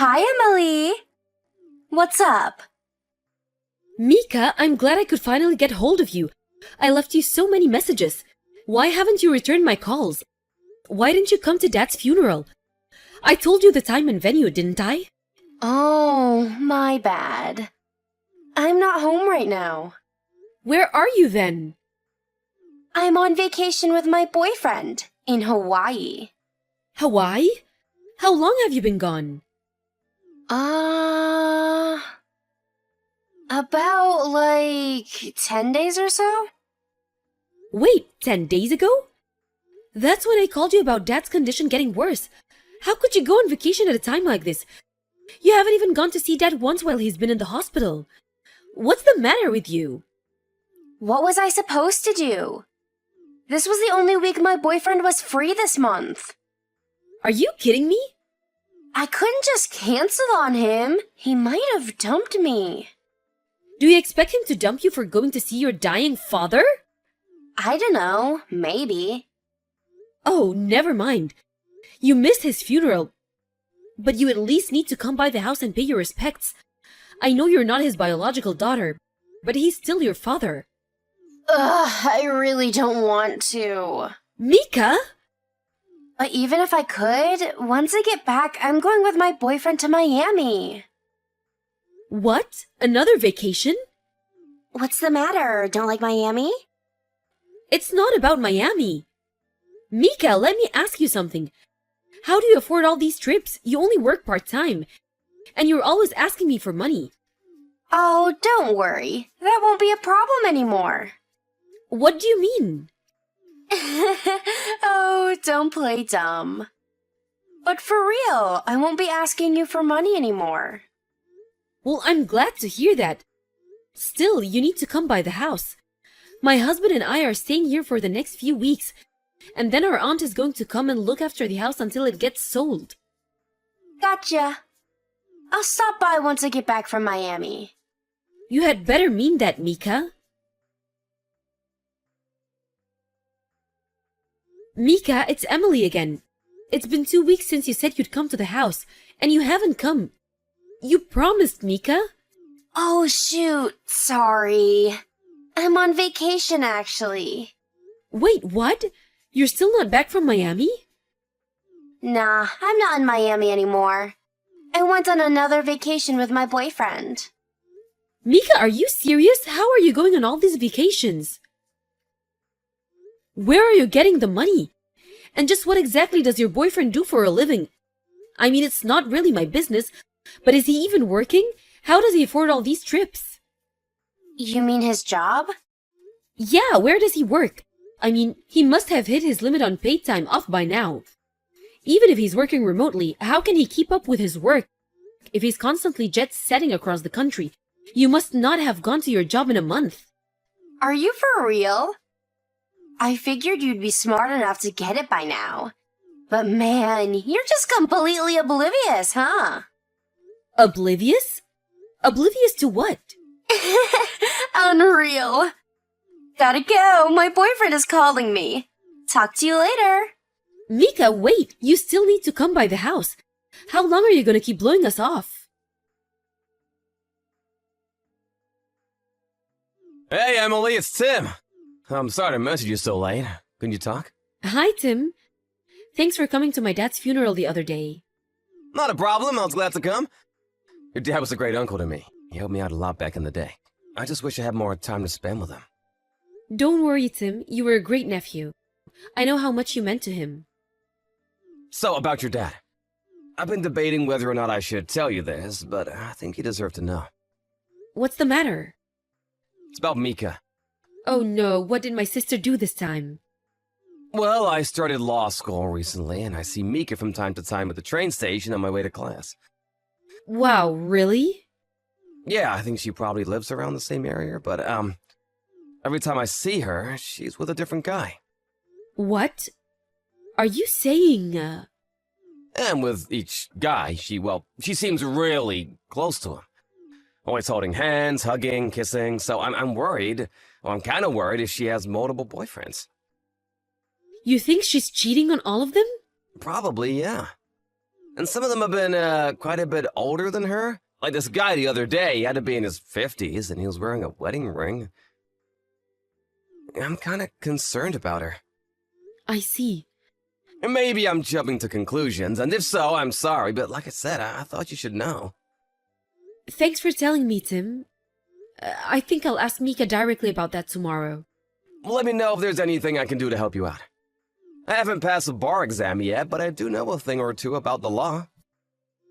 Hi, Emily. What's up? Mika, I'm glad I could finally get hold of you. I left you so many messages. Why haven't you returned my calls? Why didn't you come to Dad's funeral? I told you the time and venue, didn't I? Oh, my bad. I'm not home right now. Where are you then? I'm on vacation with my boyfriend in Hawaii. Hawaii? How long have you been gone? About 10 days or so? Wait, 10 days ago? That's when I called you about Dad's condition getting worse. How could you go on vacation at a time like this? You haven't even gone to see Dad once while he's been in the hospital. What's the matter with you? What was I supposed to do? This was the only week my boyfriend was free this month. Are you kidding me? I couldn't just cancel on him. He might have dumped me. Do you expect him to dump you for going to see your dying father? I don't know. Maybe. Oh, never mind. You missed his funeral. But you at least need to come by the house and pay your respects. I know you're not his biological daughter, but he's still your father. I really don't want to. Mika? But even if I could, once I get back, I'm going with my boyfriend to Miami. What? Another vacation? What's the matter? Don't like Miami? It's not about Miami. Mika, let me ask you something. How do you afford all these trips? You only work part-time. And you're always asking me for money. Oh, don't worry. That won't be a problem anymore. What do you mean? Oh, don't play dumb. But for real, I won't be asking you for money anymore. Well, I'm glad to hear that. Still, you need to come by the house. My husband and I are staying here for the next few weeks, and then our aunt is going to come and look after the house until it gets sold. Gotcha. I'll stop by once I get back from Miami. You had better mean that, Mika. Mika, it's Emily again. It's been 2 weeks since you said you'd come to the house, and you haven't come. You promised, Mika. Oh, shoot. Sorry. I'm on vacation, actually. Wait, what? You're still not back from Miami? Nah, I'm not in Miami anymore. I went on another vacation with my boyfriend. Mika, are you serious? How are you going on all these vacations? Where are you getting the money? And just what exactly does your boyfriend do for a living? I mean, it's not really my business, but is he even working? How does he afford all these trips? You mean his job? Yeah, where does he work? I mean, he must have hit his limit on paid time off by now. Even if he's working remotely, how can he keep up with his work? If he's constantly jet-setting across the country, you must not have gone to your job in a month. Are you for real? I figured you'd be smart enough to get it by now. But man, you're just completely oblivious, huh? Oblivious? Oblivious to what? Unreal. Gotta go, my boyfriend is calling me. Talk to you later. Mika, wait! You still need to come by the house. How long are you gonna keep blowing us off? Hey, Emily, it's Tim. I'm sorry to message you so late. Can you talk? Hi, Tim. Thanks for coming to my dad's funeral the other day. Not a problem, I was glad to come. Your dad was a great uncle to me. He helped me out a lot back in the day. I just wish I had more time to spend with him. Don't worry, Tim. You were a great nephew. I know how much you meant to him. So, about your dad. I've been debating whether or not I should tell you this, but I think you deserve to know. What's the matter? It's about Mika. Oh no, what did my sister do this time? Well, I started law school recently, and I see Mika from time to time at the train station on my way to class. Wow, really? Yeah, I think she probably lives around the same area, but, every time I see her, she's with a different guy. What? Are you saying, And with each guy, she seems really close to him. Always holding hands, hugging, kissing, so I'm worried, or I'm kind of worried if she has multiple boyfriends. You think she's cheating on all of them? Probably, yeah. And some of them have been quite a bit older than her. Like this guy the other day, he had to be in his 50s and he was wearing a wedding ring. I'm kind of concerned about her. I see. And maybe I'm jumping to conclusions, and if so, I'm sorry, but like I said, I thought you should know. Thanks for telling me, Tim. I think I'll ask Mika directly about that tomorrow. Let me know if there's anything I can do to help you out. I haven't passed a bar exam yet, but I do know a thing or two about the law.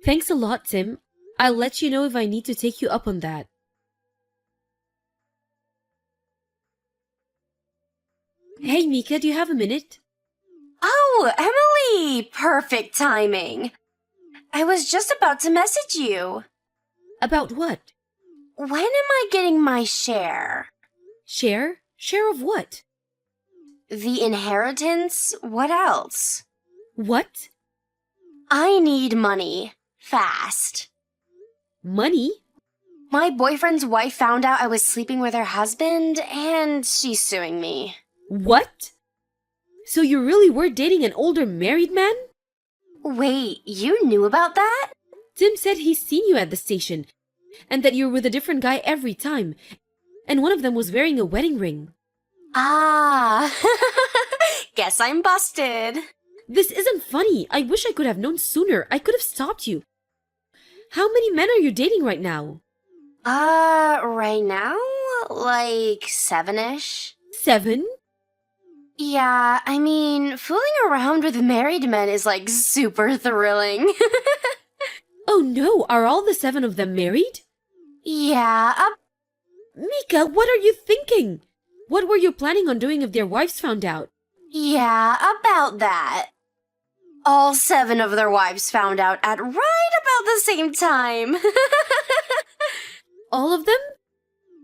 Thanks a lot, Tim. I'll let you know if I need to take you up on that. Hey, Mika, do you have a minute? Oh, Emily! Perfect timing. I was just about to message you. About what? When am I getting my share? Share? Share of what? The inheritance? What else? What? I need money. Fast. Money? My boyfriend's wife found out I was sleeping with her husband, and she's suing me. What? So you really were dating an older married man? Wait, you knew about that? Tim said he's seen you at the station, and that you're with a different guy every time, and one of them was wearing a wedding ring. Ah, guess I'm busted. This isn't funny. I wish I could have known sooner. I could have stopped you. How many men are you dating right now? Right now? Like 7-ish? 7? Yeah, I mean, fooling around with married men is like super thrilling. Oh no, are all the 7 of them married? Yeah, Mika, what are you thinking? What were you planning on doing if their wives found out? yeah, about that. All 7 of their wives found out at right about the same time. All of them?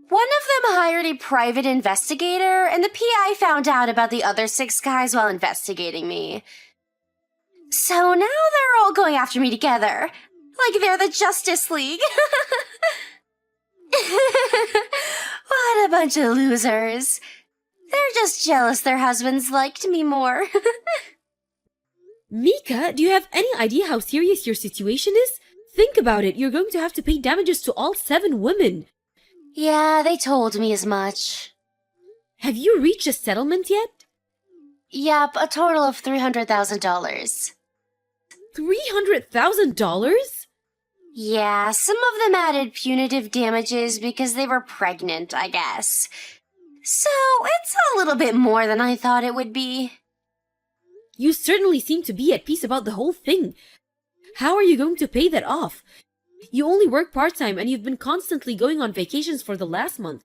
One of them hired a private investigator, and the PI found out about the other 6 guys while investigating me. So now they're all going after me together, like they're the Justice League. What a bunch of losers. They're just jealous their husbands liked me more. Mika, do you have any idea how serious your situation is? Think about it. You're going to have to pay damages to all 7 women. Yeah, they told me as much. Have you reached a settlement yet? Yep, a total of $300,000. $300,000? Yeah, some of them added punitive damages because they were pregnant, I guess. So, it's a little bit more than I thought it would be. You certainly seem to be at peace about the whole thing. How are you going to pay that off? You only work part-time and you've been constantly going on vacations for the last month.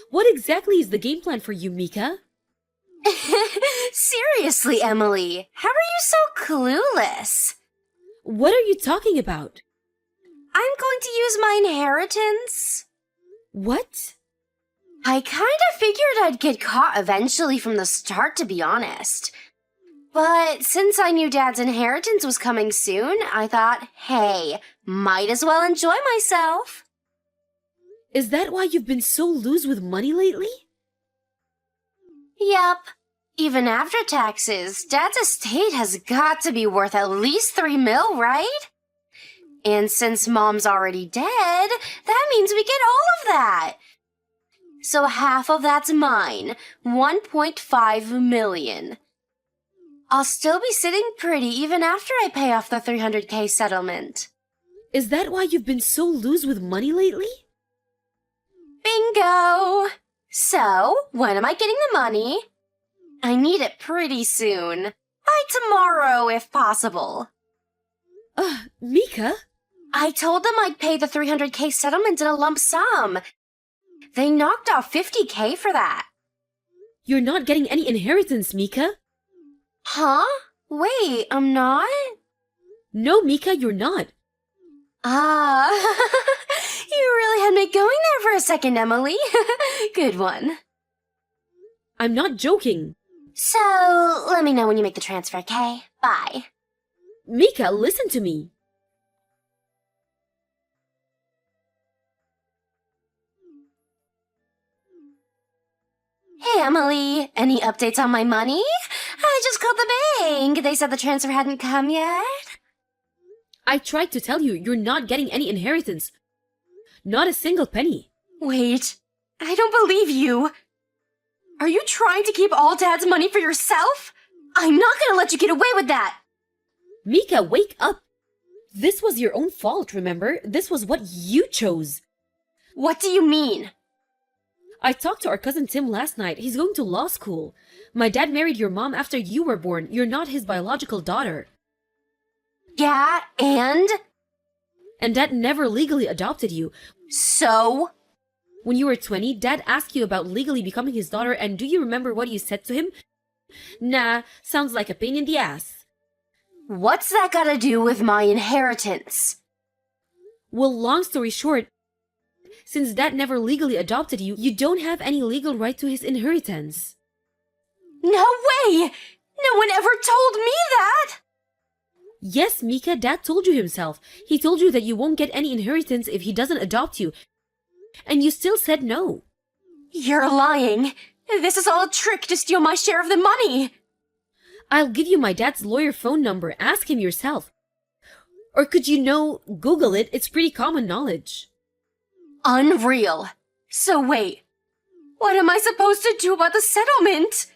What exactly is the game plan for you, Mika? Seriously, Emily, how are you so clueless? What are you talking about? I'm going to use my inheritance. What? I kind of figured I'd get caught eventually from the start, to be honest. But since I knew Dad's inheritance was coming soon, I thought, hey, might as well enjoy myself. Is that why you've been so loose with money lately? Yep. Even after taxes, Dad's estate has got to be worth at least $3 million, right? And since Mom's already dead, that means we get all of that. So half of that's mine, $1.5 million. I'll still be sitting pretty even after I pay off the $300K settlement. Is that why you've been so loose with money lately? Bingo! So, when am I getting the money? I need it pretty soon. By tomorrow, if possible. Mika? I told them I'd pay the $300K settlement in a lump sum. They knocked off $50K for that. You're not getting any inheritance, Mika. Huh? Wait, I'm not? No, Mika, you're not. Ah, you really had me going there for a second, Emily. Good one. I'm not joking. So, let me know when you make the transfer, okay? Bye. Mika, listen to me. Hey, Emily. Any updates on my money? I just called the bank. They said the transfer hadn't come yet. I tried to tell you, you're not getting any inheritance. Not a single penny. Wait, I don't believe you. Are you trying to keep all Dad's money for yourself? I'm not gonna let you get away with that! Mika, wake up! This was your own fault, remember? This was what you chose. What do you mean? I talked to our cousin Tim last night. He's going to law school. My dad married your mom after you were born. You're not his biological daughter. Yeah, and? And Dad never legally adopted you. So? When you were 20, Dad asked you about legally becoming his daughter, and do you remember what you said to him? Nah, sounds like a pain in the ass. What's that gotta do with my inheritance? Well, long story short, since Dad never legally adopted you, you don't have any legal right to his inheritance. No way! No one ever told me that! Yes, Mika, Dad told you himself. He told you that you won't get any inheritance if he doesn't adopt you. And you still said no. You're lying. This is all a trick to steal my share of the money. I'll give you my dad's lawyer phone number. Ask him yourself. Or could you know, Google it. It's pretty common knowledge. Unreal. So wait, what am I supposed to do about the settlement?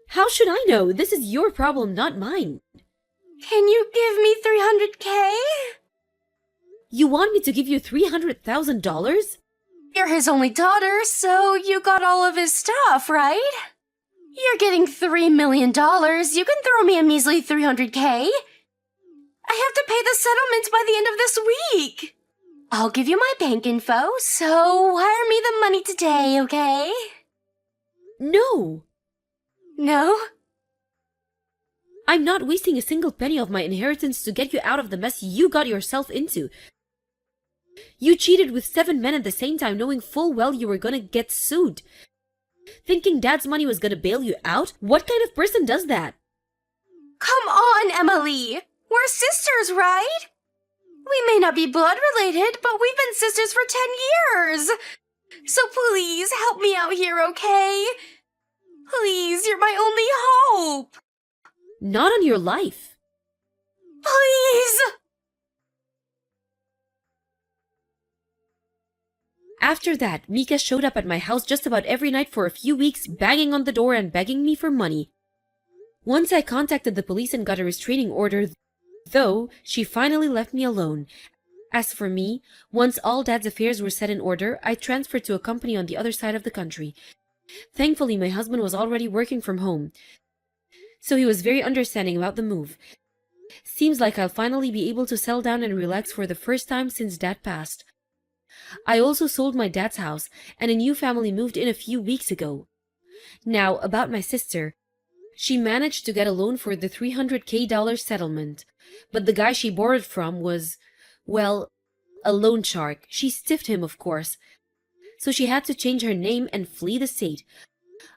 How should I know? This is your problem, not mine. Can you give me $300K? You want me to give you $300,000? You're his only daughter, so you got all of his stuff, right? You're getting $3 million. You can throw me a measly $300K. I have to pay the settlement by the end of this week. I'll give you my bank info, so wire me the money today, okay? No. No? I'm not wasting a single penny of my inheritance to get you out of the mess you got yourself into. You cheated with 7 men at the same time, knowing full well you were gonna get sued. Thinking Dad's money was gonna bail you out? What kind of person does that? Come on, Emily. We're sisters, right? We may not be blood related, but we've been sisters for 10 years. So please help me out here, okay? Please, you're my only hope. Not on your life. Please! After that, Mika showed up at my house just about every night for a few weeks, banging on the door and begging me for money. Once I contacted the police and got a restraining order, though she finally left me alone. As for me, once all Dad's affairs were set in order, I transferred to a company on the other side of the country. Thankfully, my husband was already working from home, so he was very understanding about the move. Seems like I'll finally be able to settle down and relax for the first time since Dad passed. I also sold my dad's house, and a new family moved in a few weeks ago. Now, about my sister. She managed to get a loan for the $300K settlement, but the guy she borrowed from was, well, a loan shark. She stiffed him, of course. So she had to change her name and flee the state.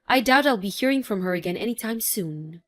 I doubt I'll be hearing from her again anytime soon.